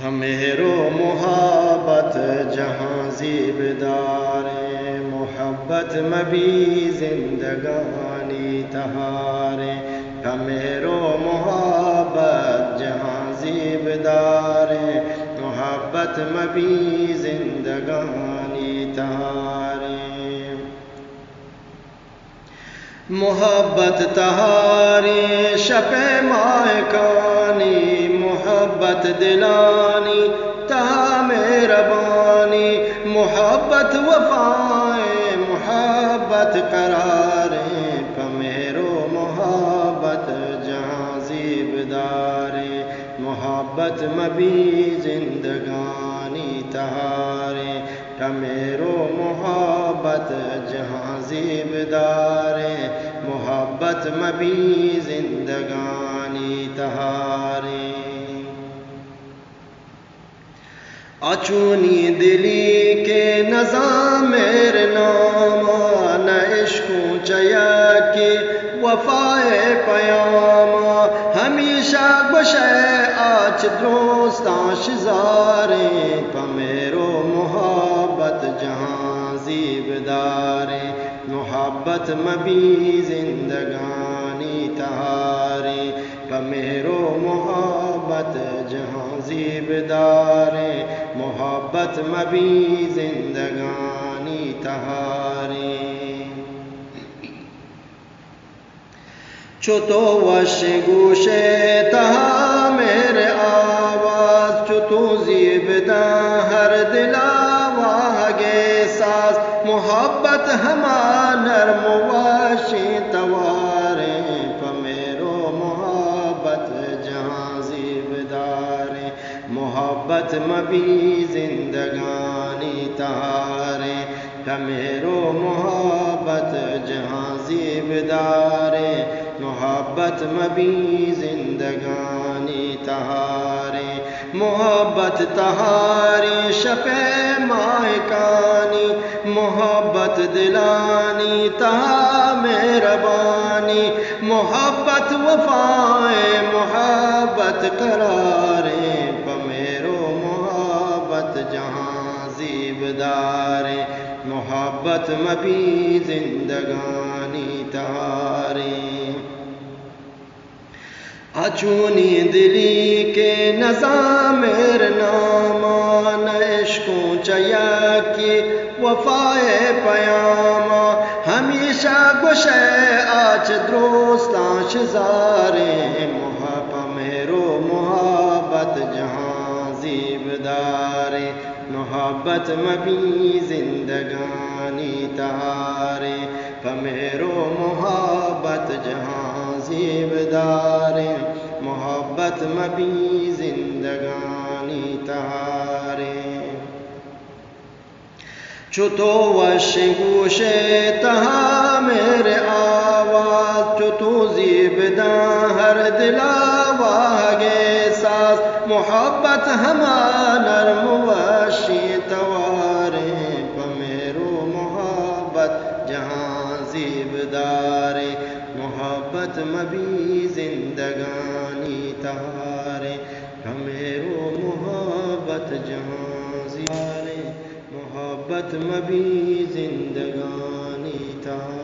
ہمیرو محبت جہاں زیبدار محبت مبی زندگانی تہارے ہمیرو محبت جہاں زیبدار محبت مبی زندگانی تہارے محبت تہاری شپ مائکانی محبت دلانی تہا مہربانی محبت وفائیں محبت قراریں پمیرو محبت جہاں زیبداریں محبت مبی زندگانی تہاریں پمیرو محبت جہاں زیبداریں محبت مبی زندگانی تہاریں اچونی دلی کے نظام میرے ناما نہ عشقوں چیا کی وفائے پیاما ہمیشہ گشے آج دوستاں شزاریں پمیرو محبت جہاں زیبداریں محبت مبی زندگانی تہاریں پمیرو محبت جہاں زیبداریں محبت مبی زندگانی تہاریں چتو وش گوشے تہا میرے آواز چتو زیبداں ہر دلاوا گے ساز محبت ہما نرم واشی تواریں پمیرو محبت جہاں زیبداریں محبت مبی زندگانی تہاریں پمیرو محبت جہاں زیبداریں محبت مبی زندگانی تہاریں محبت تہاری شپ مائکانی محبت دلانی تہا مہربانی محبت وفائیں محبت قراریں پمیرو محبت جہاں زیبداریں محبت مبی زندگانی تہاریں اچونی دلی کے نظام میرے ناما نہ عشقوں چیا کی وفائے پیاما ہمیشہ گشے آج دوستاں شزاریں پمیرو محبت جہاں زیبداریں محبت مبی زندگانی تہاریں پمیرو محبت جہاں زیبداریں محبت مبی زندگانی تہاریں چتو وش گوشے تہا میرے آواز چتو زیبداں ہر دلاوا گے ساز محبت ہما نرم وشی تواریں پمیرو محبت جہاں زیبداریں محبت مبی زندگانی تہاریں پمیرو محبت جہاں زیبداریں محبت مبی زندگانی تہاریں